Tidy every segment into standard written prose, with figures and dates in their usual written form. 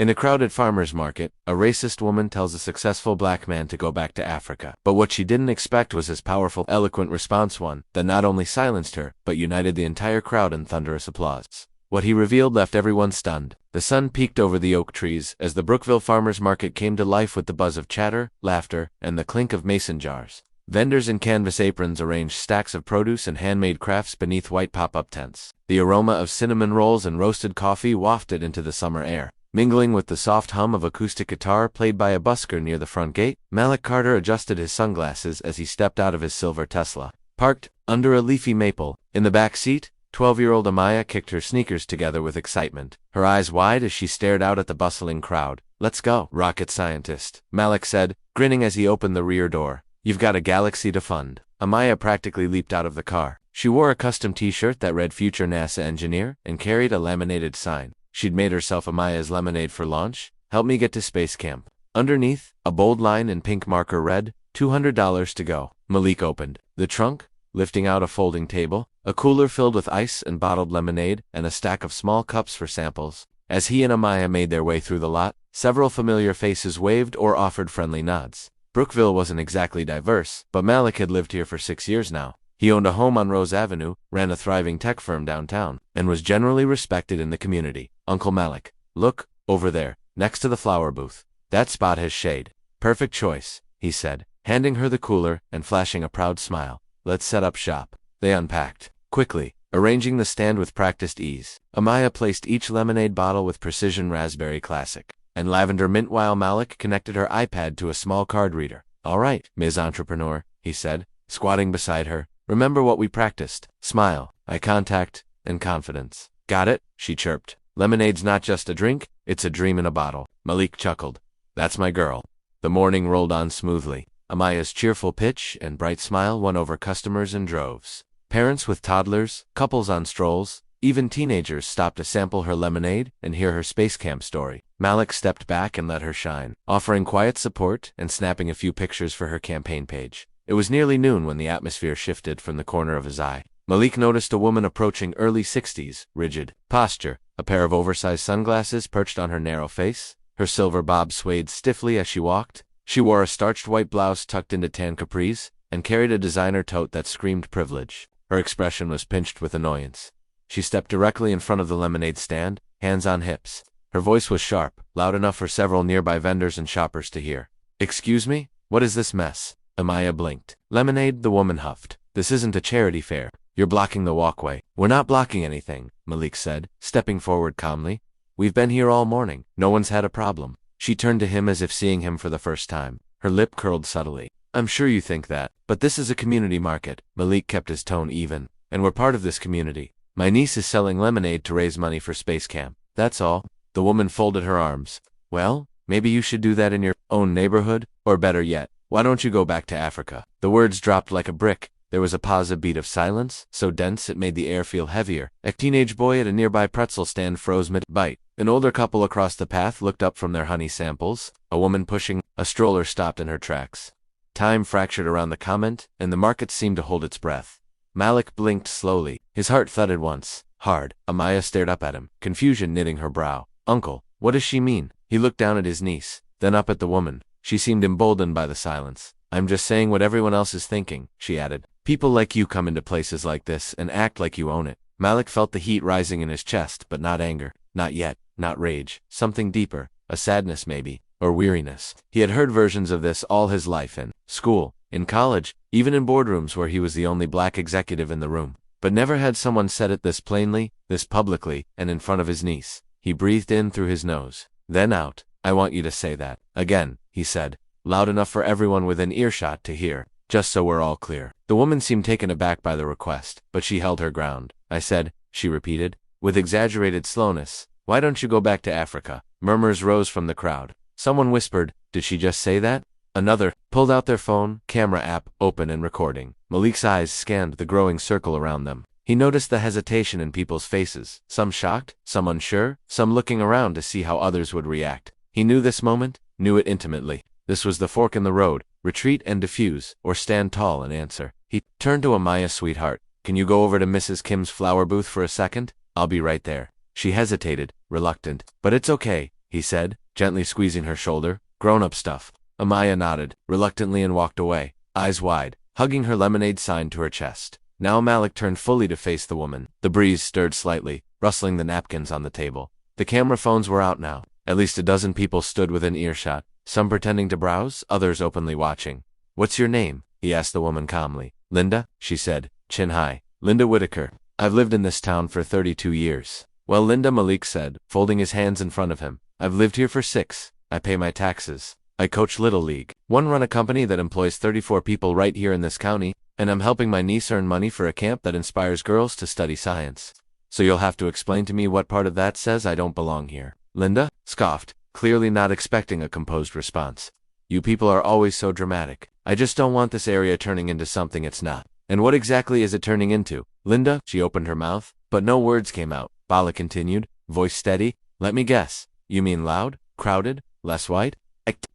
In a crowded farmer's market, a racist woman tells a successful black man to go back to Africa. But what she didn't expect was his powerful, eloquent response, one that not only silenced her, but united the entire crowd in thunderous applause. What he revealed left everyone stunned. The sun peeked over the oak trees as the Brookville farmer's market came to life with the buzz of chatter, laughter, and the clink of mason jars. Vendors in canvas aprons arranged stacks of produce and handmade crafts beneath white pop-up tents. The aroma of cinnamon rolls and roasted coffee wafted into the summer air. Mingling with the soft hum of acoustic guitar played by a busker near the front gate, Malik Carter adjusted his sunglasses as he stepped out of his silver Tesla. Parked under a leafy maple, in the back seat, 12-year-old Amaya kicked her sneakers together with excitement, her eyes wide as she stared out at the bustling crowd. "Let's go, rocket scientist," Malik said, grinning as he opened the rear door. "You've got a galaxy to fund." Amaya practically leaped out of the car. She wore a custom t-shirt that read Future NASA Engineer and carried a laminated sign. She'd made herself Amaya's lemonade for launch. "Help me get to space camp." Underneath, a bold line in pink marker read, $200 to go. Malik opened the trunk, lifting out a folding table, a cooler filled with ice and bottled lemonade, and a stack of small cups for samples. As he and Amaya made their way through the lot, several familiar faces waved or offered friendly nods. Brookville wasn't exactly diverse, but Malik had lived here for 6 years now. He owned a home on Rose Avenue, ran a thriving tech firm downtown, and was generally respected in the community. "Uncle Malik, look, over there, next to the flower booth. That spot has shade." "Perfect choice," he said, handing her the cooler and flashing a proud smile. "Let's set up shop." They unpacked quickly, arranging the stand with practiced ease. Amaya placed each lemonade bottle with precision raspberry classic and lavender mint while Malik connected her iPad to a small card reader. "All right, Ms. Entrepreneur," he said, squatting beside her. "Remember what we practiced. Smile, eye contact, and confidence." "Got it," she chirped. "Lemonade's not just a drink, it's a dream in a bottle." Malik chuckled. "That's my girl." The morning rolled on smoothly. Amaya's cheerful pitch and bright smile won over customers in droves. Parents with toddlers, couples on strolls, even teenagers stopped to sample her lemonade and hear her space camp story. Malik stepped back and let her shine, offering quiet support and snapping a few pictures for her campaign page. It was nearly noon when the atmosphere shifted from the corner of his eye. Malik noticed a woman approaching early 60s, rigid posture, a pair of oversized sunglasses perched on her narrow face. Her silver bob swayed stiffly as she walked. She wore a starched white blouse tucked into tan capris and carried a designer tote that screamed privilege. Her expression was pinched with annoyance. She stepped directly in front of the lemonade stand, hands on hips. Her voice was sharp, loud enough for several nearby vendors and shoppers to hear. "Excuse me? What is this mess?" Amaya blinked. "Lemonade," the woman huffed. "This isn't a charity fair. You're blocking the walkway." "We're not blocking anything," Malik said, stepping forward calmly. "We've been here all morning. No one's had a problem." She turned to him as if seeing him for the first time. Her lip curled subtly. "I'm sure you think that, but this is a community market." Malik kept his tone even. "And we're part of this community. My niece is selling lemonade to raise money for space camp. That's all." The woman folded her arms. "Well, maybe you should do that in your own neighborhood, or better yet, why don't you go back to Africa?" The words dropped like a brick. There was a pause, a beat of silence, so dense it made the air feel heavier. A teenage boy at a nearby pretzel stand froze mid-bite. An older couple across the path looked up from their honey samples. A woman pushing a stroller stopped in her tracks. Time fractured around the comment, and the market seemed to hold its breath. Malik blinked slowly. His heart thudded once, hard. Amaya stared up at him, confusion knitting her brow. "Uncle, what does she mean?" He looked down at his niece, then up at the woman. She seemed emboldened by the silence. "I'm just saying what everyone else is thinking," she added. "People like you come into places like this and act like you own it." Malik felt the heat rising in his chest, but not anger. Not yet. Not rage. Something deeper. A sadness maybe. Or weariness. He had heard versions of this all his life in school, in college, even in boardrooms where he was the only black executive in the room. But never had someone said it this plainly, this publicly, and in front of his niece. He breathed in through his nose, then out. "I want you to say that again," he said, loud enough for everyone within earshot to hear. "Just so we're all clear." The woman seemed taken aback by the request, but she held her ground. "I said," she repeated, with exaggerated slowness, "why don't you go back to Africa?" Murmurs rose from the crowd. Someone whispered, "Did she just say that?" Another pulled out their phone, camera app, open and recording. Malik's eyes scanned the growing circle around them. He noticed the hesitation in people's faces, some shocked, some unsure, some looking around to see how others would react. He knew this moment, knew it intimately. This was the fork in the road. Retreat and diffuse, or stand tall and answer. He turned to Amaya. "Sweetheart, can you go over to Mrs. Kim's flower booth for a second? I'll be right there." She hesitated, reluctant. "But it's okay," he said, gently squeezing her shoulder. Grown-up stuff. Amaya nodded, reluctantly, and walked away, eyes wide, hugging her lemonade sign to her chest. Now Malik turned fully to face the woman. The breeze stirred slightly, rustling the napkins on the table. The camera phones were out now. At least a dozen people stood within earshot, some pretending to browse, others openly watching. "What's your name?" he asked the woman calmly. "Linda," she said, chin high. "Linda Whitaker. I've lived in this town for 32 years. "Well, Linda," Malik said, folding his hands in front of him. "I've lived here for 6. I pay my taxes. I coach Little League. Run a company that employs 34 people right here in this county, and I'm helping my niece earn money for a camp that inspires girls to study science. So you'll have to explain to me what part of that says I don't belong here." Linda scoffed, clearly not expecting a composed response. "You people are always so dramatic. I just don't want this area turning into something it's not." "And what exactly is it turning into?" Linda, she opened her mouth, but no words came out. Bala continued, voice steady. "Let me guess. You mean loud, crowded, less white?"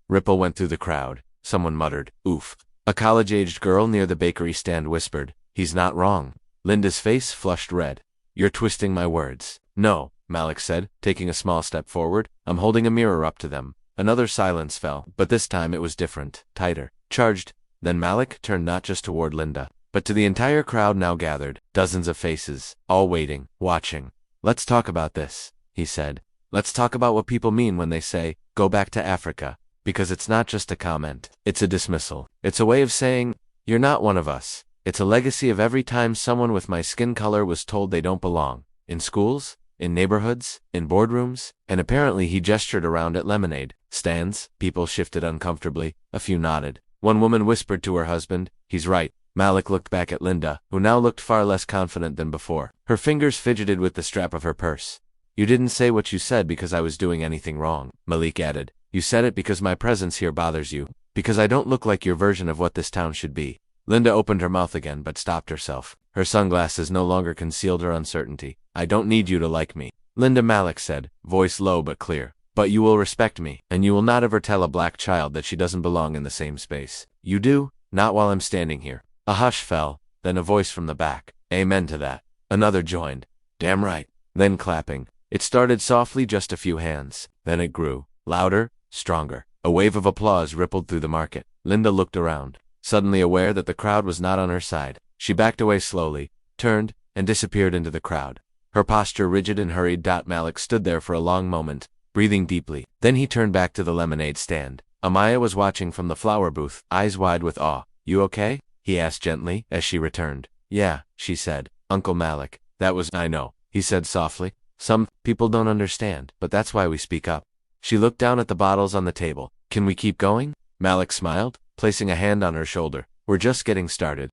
Ripple went through the crowd. Someone muttered, "Oof." A college-aged girl near the bakery stand whispered, "He's not wrong." Linda's face flushed red. "You're twisting my words." "No," Malik said, taking a small step forward. "I'm holding a mirror up to them." Another silence fell, but this time it was different, tighter, charged. Then Malik turned not just toward Linda, but to the entire crowd now gathered, dozens of faces, all waiting, watching. "Let's talk about this," he said. "Let's talk about what people mean when they say, 'Go back to Africa.' Because it's not just a comment, it's a dismissal. It's a way of saying, 'You're not one of us.' It's a legacy of every time someone with my skin color was told they don't belong. In schools, in neighborhoods, in boardrooms," and apparently he gestured around at lemonade stands. People shifted uncomfortably, a few nodded. One woman whispered to her husband, "He's right." Malik looked back at Linda, who now looked far less confident than before. Her fingers fidgeted with the strap of her purse. "You didn't say what you said because I was doing anything wrong," Malik added. "You said it because my presence here bothers you, because I don't look like your version of what this town should be." Linda opened her mouth again but stopped herself. Her sunglasses no longer concealed her uncertainty. "I don't need you to like me." "Linda," Malik said, voice low but clear. "But you will respect me, and you will not ever tell a black child that she doesn't belong in the same space." "You do? Not while I'm standing here." A hush fell, then a voice from the back. "Amen to that." Another joined. "Damn right." Then clapping. It started softly, just a few hands. Then it grew, louder, stronger. A wave of applause rippled through the market. Linda looked around, suddenly aware that the crowd was not on her side. She backed away slowly, turned, and disappeared into the crowd. Her posture rigid and hurried. Malik stood there for a long moment, breathing deeply. Then he turned back to the lemonade stand. Amaya was watching from the flower booth, eyes wide with awe. "You okay?" he asked gently, as she returned. "Yeah," she said. "Uncle Malik, that was—" "I know," he said softly. "Some people don't understand, but that's why we speak up." She looked down at the bottles on the table. "Can we keep going?" Malik smiled, placing a hand on her shoulder. "We're just getting started."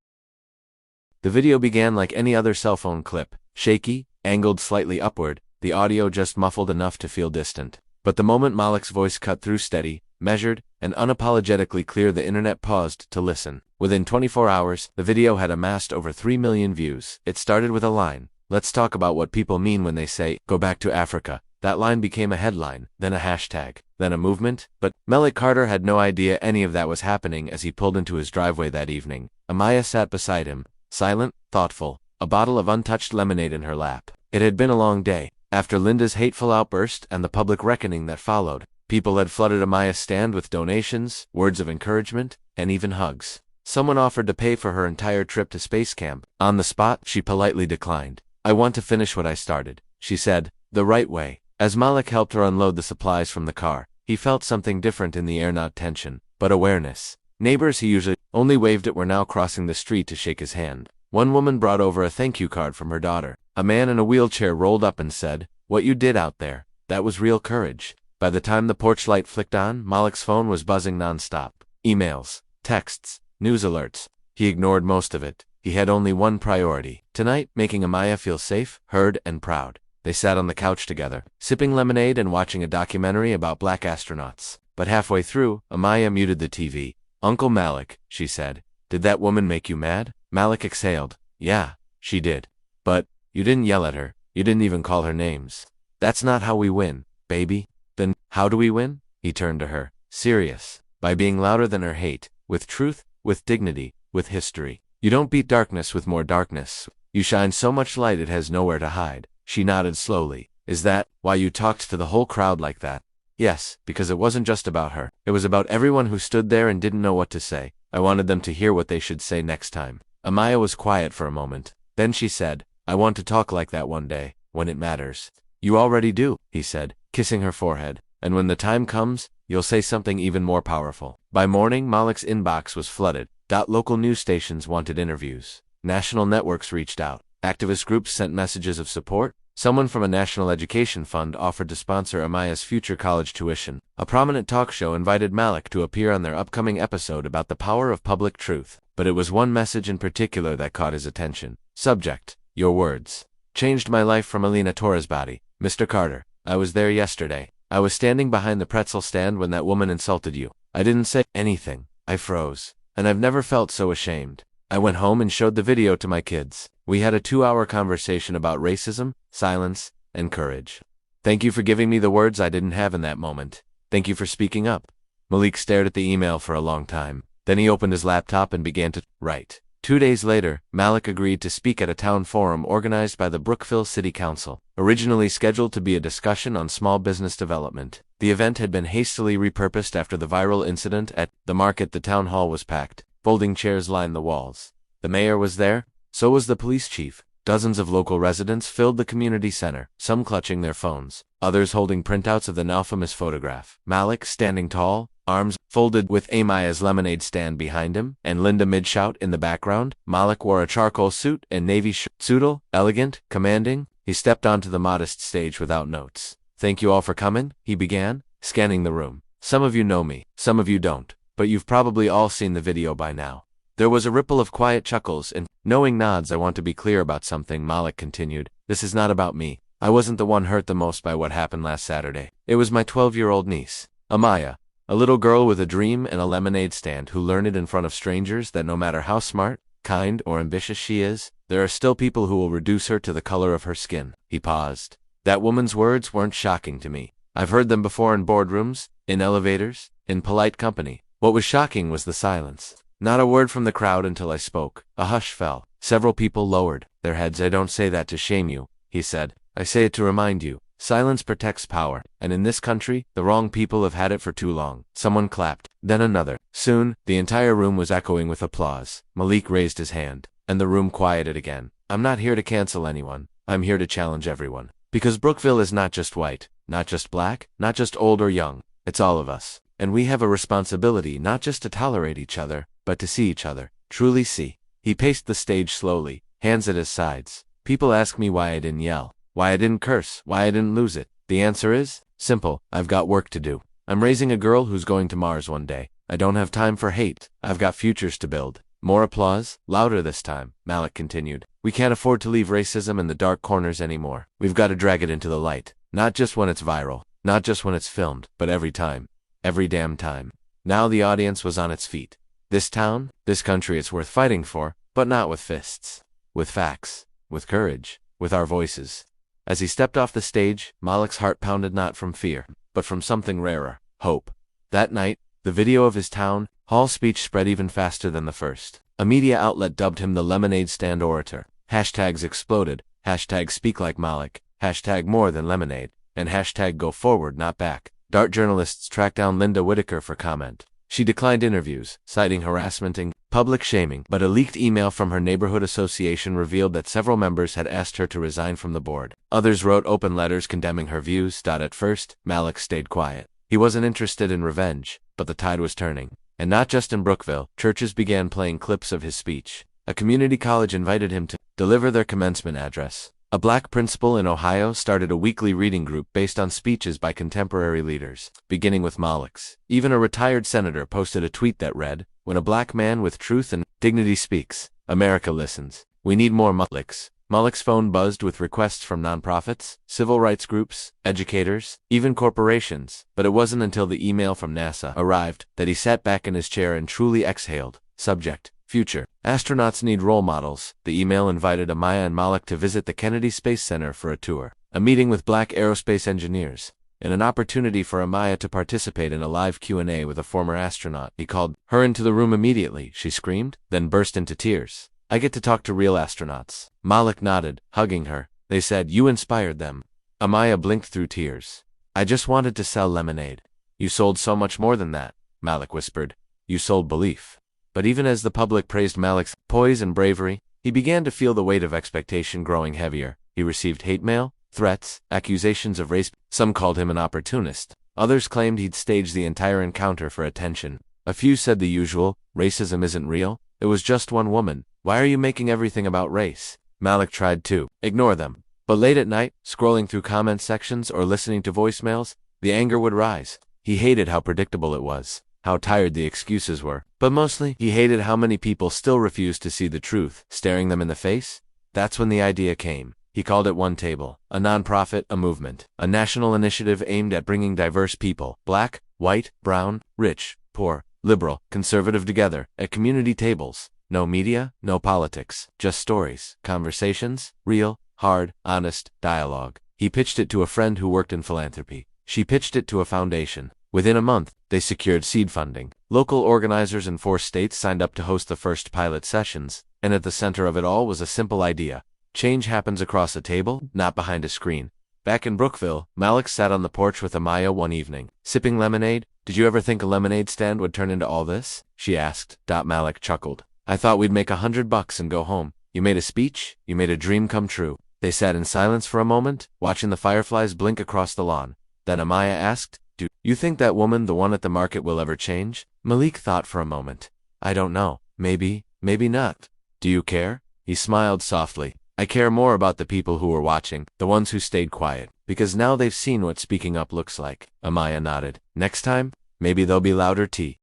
The video began like any other cell phone clip, shaky, angled slightly upward, the audio just muffled enough to feel distant. But the moment Malik's voice cut through steady, measured, and unapologetically clear, the internet paused to listen. Within 24 hours, the video had amassed over 3 million views. It started with a line. "Let's talk about what people mean when they say, 'Go back to Africa.'" That line became a headline, then a hashtag, then a movement. But Malik Carter had no idea any of that was happening as he pulled into his driveway that evening. Amaya sat beside him, silent, thoughtful, a bottle of untouched lemonade in her lap. It had been a long day. After Linda's hateful outburst and the public reckoning that followed, people had flooded Amaya's stand with donations, words of encouragement, and even hugs. Someone offered to pay for her entire trip to space camp. On the spot, she politely declined. "I want to finish what I started," she said, "the right way." As Malik helped her unload the supplies from the car, he felt something different in the air, not tension, but awareness. Neighbors he usually only waved at were now crossing the street to shake his hand. One woman brought over a thank you card from her daughter. A man in a wheelchair rolled up and said, "What you did out there, that was real courage." By the time the porch light flicked on, Malik's phone was buzzing nonstop. Emails, texts, news alerts. He ignored most of it. He had only one priority. Tonight, making Amaya feel safe, heard, and proud. They sat on the couch together, sipping lemonade and watching a documentary about black astronauts. But halfway through, Amaya muted the TV. "Uncle Malik," she said, "did that woman make you mad?" Malik exhaled. "Yeah, she did. But you didn't yell at her. You didn't even call her names. That's not how we win, baby." "Then how do we win?" He turned to her, serious. "By being louder than her hate, with truth, with dignity, with history. You don't beat darkness with more darkness. You shine so much light it has nowhere to hide." She nodded slowly. "Is that why you talked to the whole crowd like that?" Yes, because it wasn't just about her. It was about everyone who stood there and didn't know what to say. I wanted them to hear what they should say next time. Amaya was quiet for a moment. Then she said, I want to talk like that one day, when it matters. You already do, he said, kissing her forehead. And when the time comes, you'll say something even more powerful. By morning, Malik's inbox was flooded. Local news stations wanted interviews. National networks reached out. Activist groups sent messages of support. Someone from a national education fund offered to sponsor Amaya's future college tuition. A prominent talk show invited Malik to appear on their upcoming episode about the power of public truth. But it was one message in particular that caught his attention. Subject: your words changed my life from Alina Torres' body. Mr. Carter, I was there yesterday. I was standing behind the pretzel stand when that woman insulted you. I didn't say anything. I froze. And I've never felt so ashamed. I went home and showed the video to my kids. We had a 2-hour conversation about racism, silence, and courage. Thank you for giving me the words I didn't have in that moment. Thank you for speaking up. Malik stared at the email for a long time. Then he opened his laptop and began to write. 2 days later, Malik agreed to speak at a town forum organized by the Brookville City Council, originally scheduled to be a discussion on small business development. The event had been hastily repurposed after the viral incident at the market. The town hall was packed. Folding chairs lined the walls. The mayor was there. So was the police chief. Dozens of local residents filled the community center, some clutching their phones, others holding printouts of the now famous photograph. Malik, standing tall, arms folded with Amaya's lemonade stand behind him, and Linda Midshout in the background. Malik wore a charcoal suit and navy shirt. Suital, elegant, commanding, he stepped onto the modest stage without notes. Thank you all for coming, he began, scanning the room. Some of you know me, some of you don't, but you've probably all seen the video by now. There was a ripple of quiet chuckles and knowing nods. I want to be clear about something, Malik continued. This is not about me. I wasn't the one hurt the most by what happened last Saturday. It was my 12-year-old niece, Amaya, a little girl with a dream and a lemonade stand who learned in front of strangers that no matter how smart, kind, or ambitious she is, there are still people who will reduce her to the color of her skin. He paused. That woman's words weren't shocking to me. I've heard them before in boardrooms, in elevators, in polite company. What was shocking was the silence. Not a word from the crowd until I spoke. A hush fell. Several people lowered their heads. I don't say that to shame you, he said. I say it to remind you. Silence protects power, and in this country, the wrong people have had it for too long. Someone clapped, then another. Soon, the entire room was echoing with applause. Malik raised his hand, and the room quieted again. I'm not here to cancel anyone. I'm here to challenge everyone. Because Brookville is not just white, not just black, not just old or young. It's all of us. And we have a responsibility not just to tolerate each other, but to see each other, truly see. He paced the stage slowly, hands at his sides. People ask me why I didn't yell, why I didn't curse, why I didn't lose it. The answer is simple. I've got work to do. I'm raising a girl who's going to Mars one day. I don't have time for hate. I've got futures to build. More applause, louder this time, Malik continued. We can't afford to leave racism in the dark corners anymore. We've got to drag it into the light. Not just when it's viral, not just when it's filmed, but every time. Every damn time. Now the audience was on its feet. This town, this country, it's worth fighting for, but not with fists. With facts, with courage, with our voices. As he stepped off the stage, Malik's heart pounded not from fear, but from something rarer, hope. That night, the video of his town hall speech spread even faster than the first. A media outlet dubbed him the lemonade stand orator. Hashtags exploded, hashtag speak like Malik, hashtag more than lemonade, and hashtag go forward not back. Dart journalists tracked down Linda Whitaker for comment. She declined interviews, citing harassment and public shaming, but a leaked email from her neighborhood association revealed that several members had asked her to resign from the board. Others wrote open letters condemning her views. At first, Malik stayed quiet. He wasn't interested in revenge, but the tide was turning. And not just in Brookville, churches began playing clips of his speech. A community college invited him to deliver their commencement address. A black principal in Ohio started a weekly reading group based on speeches by contemporary leaders, beginning with Malik's. Even a retired senator posted a tweet that read, "When a black man with truth and dignity speaks, America listens. We need more Maliks." Malik's phone buzzed with requests from nonprofits, civil rights groups, educators, even corporations, but it wasn't until the email from NASA arrived that he sat back in his chair and truly exhaled. Subject: Future. Astronauts need role models. The email invited Amaya and Malik to visit the Kennedy Space Center for a tour, a meeting with black aerospace engineers, and an opportunity for Amaya to participate in a live Q&A with a former astronaut. He called her into the room immediately, she screamed, then burst into tears. "I get to talk to real astronauts." Malik nodded, hugging her. "They said you inspired them." Amaya blinked through tears. I just wanted to sell lemonade. You sold so much more than that, Malik whispered. You sold belief. But even as the public praised Malik's poise and bravery, he began to feel the weight of expectation growing heavier. He received hate mail, threats, accusations of race. Some called him an opportunist. Others claimed he'd staged the entire encounter for attention. A few said the usual, racism isn't real. It was just one woman. Why are you making everything about race? Malik tried to ignore them. But late at night, scrolling through comment sections or listening to voicemails, the anger would rise. He hated how predictable it was, how tired the excuses were. But mostly, he hated how many people still refused to see the truth, staring them in the face. That's when the idea came. He called it One Table, a nonprofit, a movement, a national initiative aimed at bringing diverse people, black, white, brown, rich, poor, liberal, conservative together, at community tables. No media, no politics, just stories, conversations, real, hard, honest, dialogue. He pitched it to a friend who worked in philanthropy. She pitched it to a foundation. Within a month, they secured seed funding. Local organizers in 4 states signed up to host the first pilot sessions, and at the center of it all was a simple idea. Change happens across a table, not behind a screen. Back in Brookville, Malik sat on the porch with Amaya one evening, sipping lemonade. Did you ever think a lemonade stand would turn into all this? She asked. Malik chuckled. I thought we'd make $100 and go home. You made a speech, you made a dream come true. They sat in silence for a moment, watching the fireflies blink across the lawn. Then Amaya asked, do you think that woman, the one at the market, will ever change? Malik thought for a moment. I don't know. Maybe, maybe not. Do you care? He smiled softly. I care more about the people who were watching, the ones who stayed quiet, because now they've seen what speaking up looks like. Amaya nodded. Next time, maybe they'll be louder too.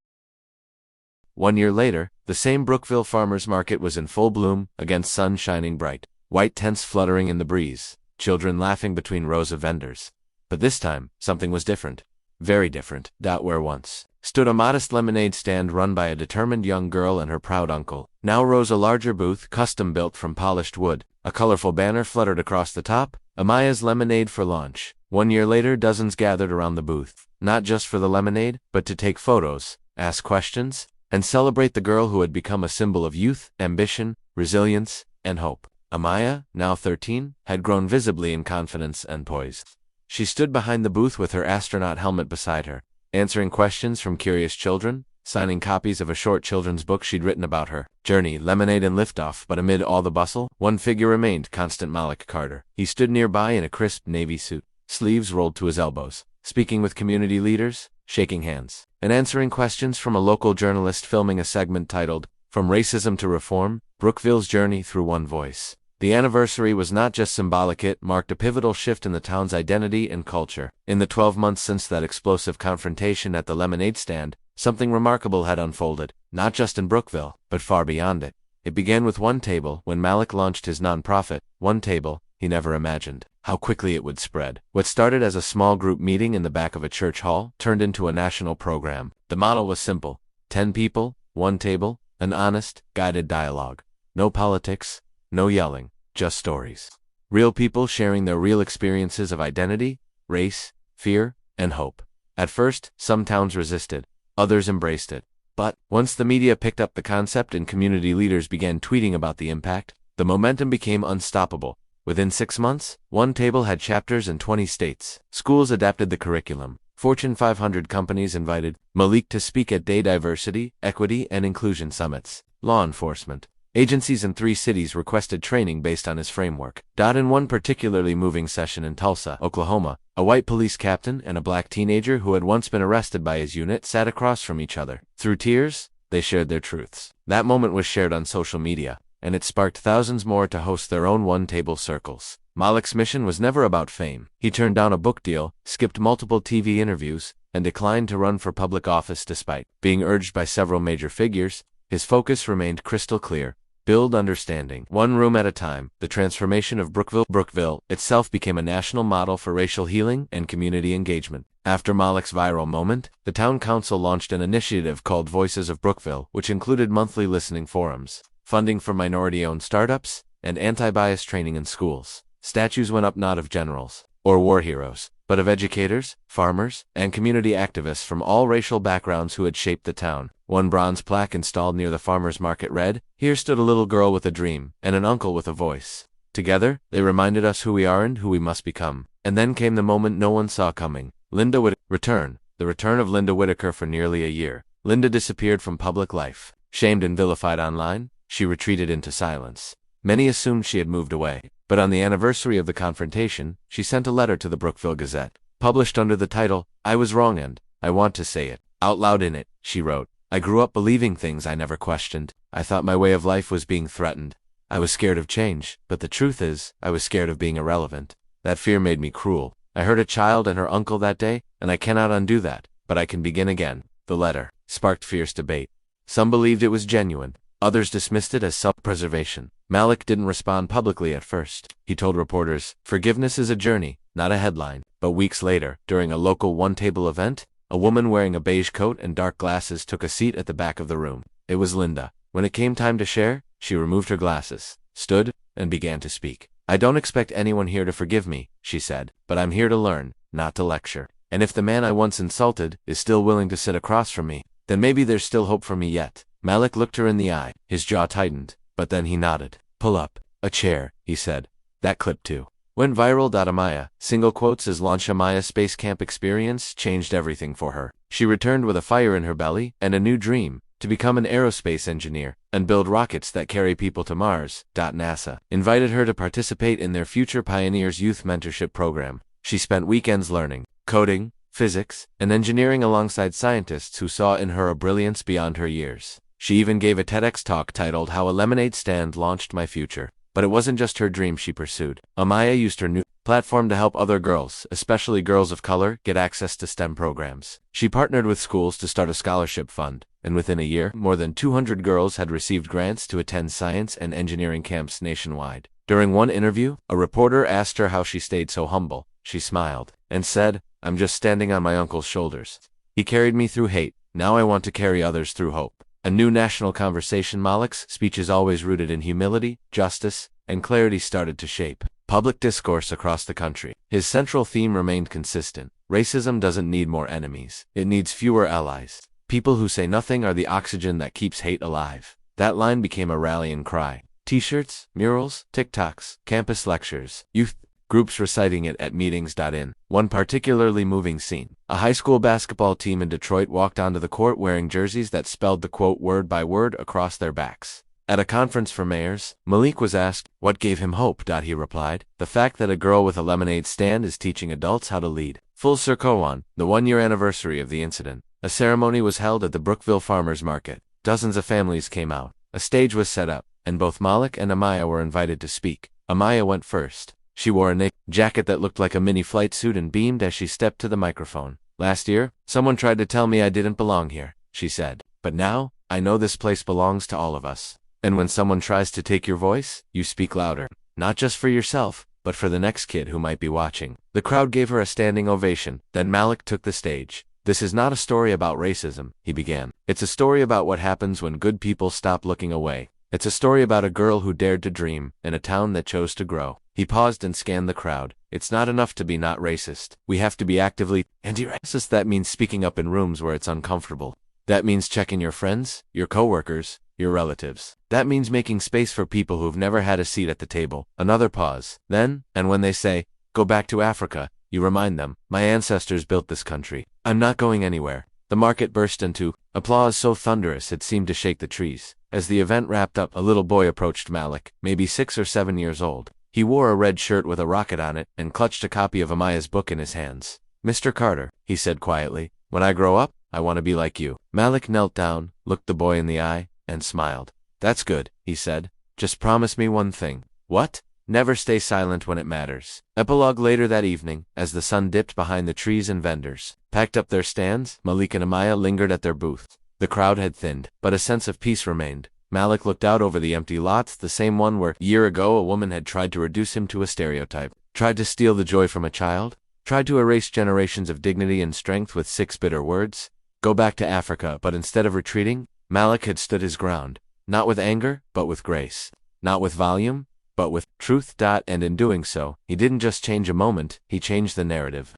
1 year later, the same Brookville farmers market was in full bloom, against sun shining bright, white tents fluttering in the breeze, children laughing between rows of vendors. But this time, something was different. Very different. Where once stood a modest lemonade stand run by a determined young girl and her proud uncle, now rose a larger booth custom-built from polished wood. A colorful banner fluttered across the top, Amaya's Lemonade for Launch. 1 year later, dozens gathered around the booth, not just for the lemonade, but to take photos, ask questions, and celebrate the girl who had become a symbol of youth, ambition, resilience, and hope. Amaya, now 13, had grown visibly in confidence and poise. She stood behind the booth with her astronaut helmet beside her, answering questions from curious children, signing copies of a short children's book she'd written about her journey, lemonade, and liftoff. But amid all the bustle, one figure remained constant: Malik Carter. He stood nearby in a crisp navy suit, sleeves rolled to his elbows, speaking with community leaders, shaking hands, and answering questions from a local journalist filming a segment titled, From Racism to Reform, Brookville's Journey Through One Voice. The anniversary was not just symbolic, it marked a pivotal shift in the town's identity and culture. In the 12 months since that explosive confrontation at the lemonade stand, something remarkable had unfolded, not just in Brookville, but far beyond it. It began with One Table. When Malik launched his nonprofit, One Table, he never imagined how quickly it would spread. What started as a small group meeting in the back of a church hall turned into a national program. The model was simple: 10 people, one table, an honest, guided dialogue. No politics, no yelling, just stories. Real people sharing their real experiences of identity, race, fear, and hope. At first, some towns resisted, others embraced it. But once the media picked up the concept and community leaders began tweeting about the impact, the momentum became unstoppable. Within 6 months, One Table had chapters in 20 states. Schools adapted the curriculum. Fortune 500 companies invited Malik to speak at diversity, equity, and inclusion summits. Law enforcement agencies in 3 cities requested training based on his framework. In one particularly moving session in Tulsa, Oklahoma, a white police captain and a black teenager who had once been arrested by his unit sat across from each other. Through tears, they shared their truths. That moment was shared on social media, and it sparked thousands more to host their own One Table circles. Malik's mission was never about fame. He turned down a book deal, skipped multiple TV interviews, and declined to run for public office despite being urged by several major figures. His focus remained crystal clear: build understanding, one room at a time. The transformation of Brookville itself became a national model for racial healing and community engagement. After Malik's viral moment, the town council launched an initiative called Voices of Brookville, which included monthly listening forums, funding for minority-owned startups, and anti-bias training in schools. Statues went up not of generals or war heroes, but of educators, farmers, and community activists from all racial backgrounds who had shaped the town. One bronze plaque installed near the farmers market read, "Here stood a little girl with a dream, and an uncle with a voice. Together, they reminded us who we are and who we must become." And then came the moment no one saw coming. Linda would return. The return of Linda Whitaker for nearly a year. Linda disappeared from public life. Shamed and vilified online, she retreated into silence. Many assumed she had moved away, but on the anniversary of the confrontation, she sent a letter to the Brookville Gazette, published under the title, "I Was Wrong and I Want to Say It." Out loud in it, she wrote, "I grew up believing things I never questioned. I thought my way of life was being threatened. I was scared of change, but the truth is, I was scared of being irrelevant. That fear made me cruel. I hurt a child and her uncle that day, and I cannot undo that, but I can begin again." The letter sparked fierce debate. Some believed it was genuine. Others dismissed it as self-preservation. Malik didn't respond publicly at first. He told reporters, "Forgiveness is a journey, not a headline." But weeks later, during a local one-table event, a woman wearing a beige coat and dark glasses took a seat at the back of the room. It was Linda. When it came time to share, she removed her glasses, stood, and began to speak. "I don't expect anyone here to forgive me," she said, "but I'm here to learn, not to lecture. And if the man I once insulted is still willing to sit across from me, then maybe there's still hope for me yet." Malik looked her in the eye. His jaw tightened, but then he nodded. "Pull up a chair," he said. That clip too went viral. Amaya, single quotes as launch Amaya Space Camp experience changed everything for her. She returned with a fire in her belly and a new dream, to become an aerospace engineer and build rockets that carry people to Mars. NASA invited her to participate in their Future Pioneers Youth Mentorship Program. She spent weekends learning coding, physics, and engineering alongside scientists who saw in her a brilliance beyond her years. She even gave a TEDx talk titled "How a Lemonade Stand Launched My Future." But it wasn't just her dream she pursued. Amaya used her new platform to help other girls, especially girls of color, get access to STEM programs. She partnered with schools to start a scholarship fund, and within a year, more than 200 girls had received grants to attend science and engineering camps nationwide. During one interview, a reporter asked her how she stayed so humble. She smiled and said, "I'm just standing on my uncle's shoulders. He carried me through hate. Now I want to carry others through hope." A new national conversation. Malik's speeches, always rooted in humility, justice, and clarity, started to shape public discourse across the country. His central theme remained consistent. Racism doesn't need more enemies. It needs fewer allies. People who say nothing are the oxygen that keeps hate alive. That line became a rallying cry. T-shirts, murals, TikToks, campus lectures, youth groups reciting it at meetings. In one particularly moving scene, a high school basketball team in Detroit walked onto the court wearing jerseys that spelled the quote word by word across their backs. At a conference for mayors, Malik was asked what gave him hope. He replied, "The fact that a girl with a lemonade stand is teaching adults how to lead." Full circle on the one-year anniversary of the incident, a ceremony was held at the Brookville Farmers Market. Dozens of families came out. A stage was set up, and both Malik and Amaya were invited to speak. Amaya went first. She wore a knit jacket that looked like a mini flight suit and beamed as she stepped to the microphone. "Last year, someone tried to tell me I didn't belong here," she said. "But now, I know this place belongs to all of us. And when someone tries to take your voice, you speak louder. Not just for yourself, but for the next kid who might be watching." The crowd gave her a standing ovation. Then Malik took the stage. "This is not a story about racism," he began. "It's a story about what happens when good people stop looking away. It's a story about a girl who dared to dream, in a town that chose to grow." He paused and scanned the crowd. "It's not enough to be not racist. We have to be actively anti-racist. That means speaking up in rooms where it's uncomfortable. That means checking your friends, your coworkers, your relatives. That means making space for people who've never had a seat at the table." Another pause. Then, "And when they say, 'Go back to Africa,' you remind them, 'My ancestors built this country. I'm not going anywhere.'" The market burst into applause so thunderous it seemed to shake the trees. As the event wrapped up, a little boy approached Malik, maybe 6 or 7 years old. He wore a red shirt with a rocket on it and clutched a copy of Amaya's book in his hands. "Mr. Carter," he said quietly, "when I grow up, I want to be like you." Malik knelt down, looked the boy in the eye, and smiled. "That's good," he said. "Just promise me one thing." "What?" "Never stay silent when it matters." Epilogue. Later that evening, as the sun dipped behind the trees and vendors packed up their stands, Malik and Amaya lingered at their booth. The crowd had thinned, but a sense of peace remained. Malik looked out over the empty lots, the same one where, a year ago, a woman had tried to reduce him to a stereotype, tried to steal the joy from a child, tried to erase generations of dignity and strength with 6 bitter words. "Go back to Africa." But instead of retreating, Malik had stood his ground, not with anger, but with grace, not with volume, but with truth. And in doing so, he didn't just change a moment, he changed the narrative.